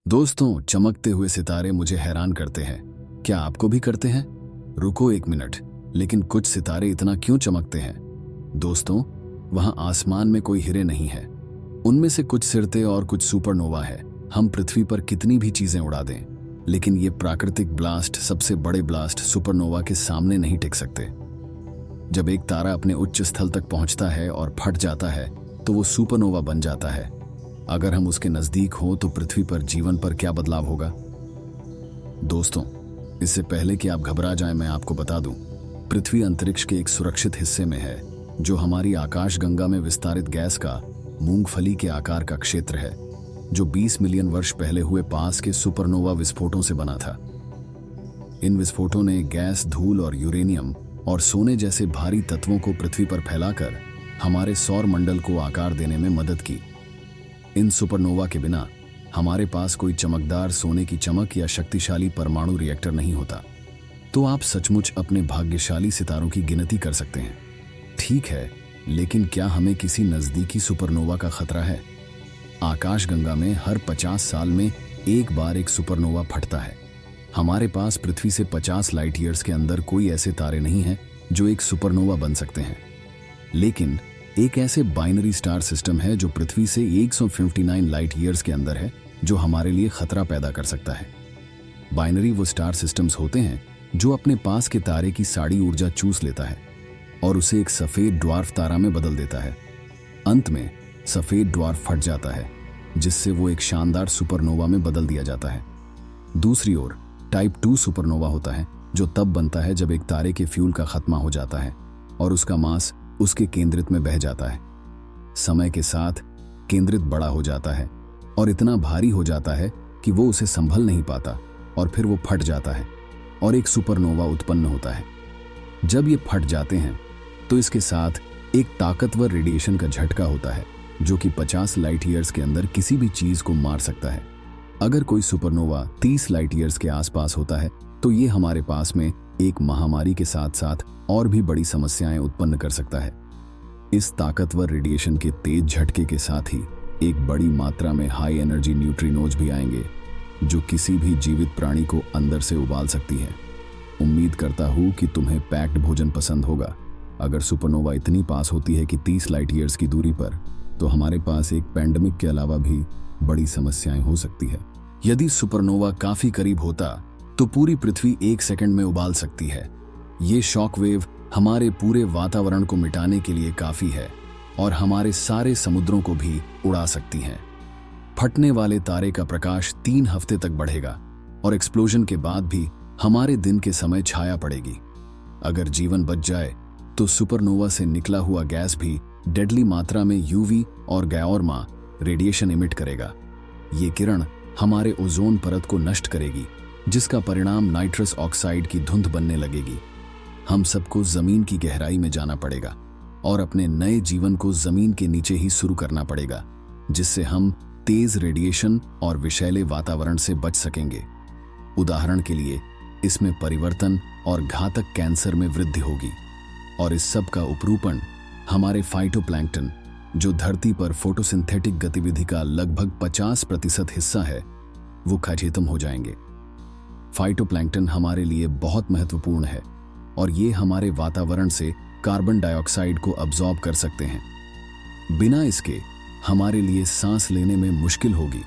दोस्तों, चमकते हुए सितारे मुझे हैरान करते हैं। क्या आपको भी करते हैं? रुको एक मिनट, लेकिन कुछ सितारे इतना क्यों चमकते हैं? दोस्तों, वहां आसमान में कोई हीरे नहीं है। उनमें से कुछ सिरते और कुछ सुपरनोवा है। हम पृथ्वी पर कितनी भी चीजें उड़ा दें, लेकिन ये प्राकृतिक ब्लास्ट, सबसे बड़े ब्लास्ट सुपरनोवा के सामने नहीं टिक सकते। जब एक तारा अपने उच्च स्थल तक पहुंचता है और फट जाता है तो वो सुपरनोवा बन जाता है। अगर हम उसके नजदीक हों तो पृथ्वी पर जीवन पर क्या बदलाव होगा? दोस्तों, इससे पहले कि आप घबरा जाएं, मैं आपको बता दूं, पृथ्वी अंतरिक्ष के एक सुरक्षित हिस्से में है, जो हमारी आकाशगंगा में विस्तारित गैस का मूंगफली के आकार का क्षेत्र है, जो 20 मिलियन वर्ष पहले हुए पास के सुपरनोवा विस्फोटों से बना था। इन विस्फोटों ने गैस, धूल और यूरेनियम और सोने जैसे भारी तत्वों को पृथ्वी पर फैलाकर हमारे सौर मंडल को आकार देने में मदद की। इन सुपरनोवा के बिना हमारे पास कोई चमकदार सोने की चमक या शक्तिशाली परमाणु रिएक्टर नहीं होता। तो आप सचमुच अपने भाग्यशाली सितारों की गिनती कर सकते हैं। ठीक है, लेकिन क्या हमें किसी नजदीकी सुपरनोवा का खतरा है? आकाशगंगा में हर 50 साल में एक बार एक सुपरनोवा फटता है। हमारे पास पृथ्वी से 50 लाइट ईयर्स के अंदर कोई ऐसे तारे नहीं हैं जो एक सुपरनोवा बन सकते हैं। लेकिन एक ऐसे बाइनरी स्टार सिस्टम है जो पृथ्वी से 159 लाइट ईयर्स के अंदर है, जो हमारे लिए खतरा पैदा कर सकता है। बाइनरी वो स्टार सिस्टम्स होते हैं जो अपने पास के तारे की सारी ऊर्जा चूस लेता है और उसे एक सफेद ड्वार्फ तारा में बदल देता है। अंत में सफेद ड्वार्फ फट जाता है, जिससे वो एक शानदार सुपरनोवा में बदल दिया जाता है। दूसरी ओर टाइप 2 सुपरनोवा होता है, जो तब बनता है जब एक तारे के फ्यूल का खत्मा हो जाता है और उसका मास उसके केंद्रित में बह जाता है। समय के साथ केंद्रित बड़ा हो जाता है और इतना भारी हो जाता है कि वो उसे संभल नहीं पाता और फिर वो फट जाता है और एक सुपरनोवा उत्पन्न होता है। जब ये फट जाते हैं तो इसके साथ एक ताकतवर रेडिएशन का झटका होता है, जो कि 50 लाइट ईयर्स के अंदर किसी भी चीज को मार सकता है। अगर कोई सुपरनोवा 30 लाइट ईयर्स के आसपास होता है तो ये हमारे पास में एक महामारी के साथ साथ और भी बड़ी समस्याएं उत्पन्न कर सकता है। इस ताकतवर रेडिएशन के तेज झटके के साथ ही एक बड़ी मात्रा में हाई एनर्जी न्यूट्रिनोज भी आएंगे, जो किसी भी जीवित प्राणी को अंदर से उबाल सकती है। उम्मीद करता हूं कि तुम्हें पैक्ड भोजन पसंद होगा। अगर सुपरनोवा इतनी पास होती है कि 30 लाइट ईयर्स की दूरी पर, तो हमारे पास एक पैंडेमिक के अलावा भी बड़ी समस्याएं हो सकती है। यदि सुपरनोवा काफी करीब होता तो पूरी पृथ्वी 1 सेकंड में उबाल सकती है। ये शॉकवेव हमारे पूरे वातावरण को मिटाने के लिए काफी है और हमारे सारे समुद्रों को भी उड़ा सकती है। फटने वाले तारे का प्रकाश 3 हफ्ते तक बढ़ेगा और एक्सप्लोजन के बाद भी हमारे दिन के समय छाया पड़ेगी। अगर जीवन बच जाए तो सुपरनोवा से निकला हुआ गैस भी डेडली मात्रा में यूवी और गामा रेडिएशन इमिट करेगा। ये किरण हमारे ओजोन परत को नष्ट करेगी, जिसका परिणाम नाइट्रस ऑक्साइड की धुंध बनने लगेगी। हम सबको जमीन की गहराई में जाना पड़ेगा और अपने नए जीवन को जमीन के नीचे ही शुरू करना पड़ेगा, जिससे हम तेज रेडिएशन और विषैले वातावरण से बच सकेंगे। उदाहरण के लिए, इसमें परिवर्तन और घातक कैंसर में वृद्धि होगी और इस सब का उपरूपण हमारे फाइटोप्लैंक्टन, जो धरती पर फोटोसिंथेटिक गतिविधि का लगभग 50% हिस्सा है, वो खत्म हो जाएंगे। फाइटोप्लैंक्टन हमारे लिए बहुत महत्वपूर्ण है और ये हमारे वातावरण से कार्बन डाइऑक्साइड को अब्सॉर्ब कर सकते हैं। बिना इसके हमारे लिए सांस लेने में मुश्किल होगी।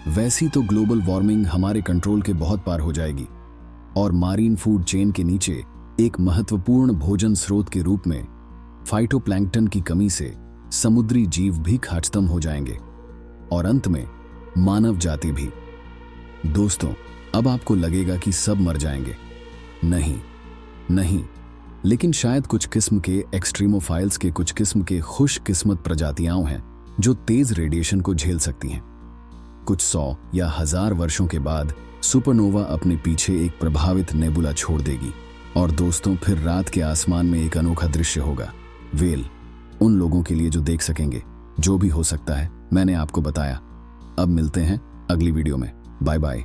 वैसी तो ग्लोबल वार्मिंग हमारे कंट्रोल के बहुत पार हो जाएगी और मारीन फूड चेन के नीचे एक महत्वपूर्ण भोजन स्रोत के रूप में फाइटोप्लैंक्टन की कमी से समुद्री जीव भी खत्म हो जाएंगे और अंत में मानव जाति भी। दोस्तों, अब आपको लगेगा कि सब मर जाएंगे। नहीं, लेकिन शायद कुछ किस्म के एक्सट्रीमोफाइल्स के कुछ किस्म के खुशकिस्मत प्रजातियां हैं जो तेज रेडिएशन को झेल सकती हैं। कुछ 100 या 1000 वर्षों के बाद सुपरनोवा अपने पीछे एक प्रभावित नेबुला छोड़ देगी और दोस्तों, फिर रात के आसमान में एक अनोखा दृश्य होगा। वेल उन लोगों के लिए जो देख सकेंगे। जो भी हो सकता है, मैंने आपको बताया। अब मिलते हैं अगली वीडियो में। Bye bye.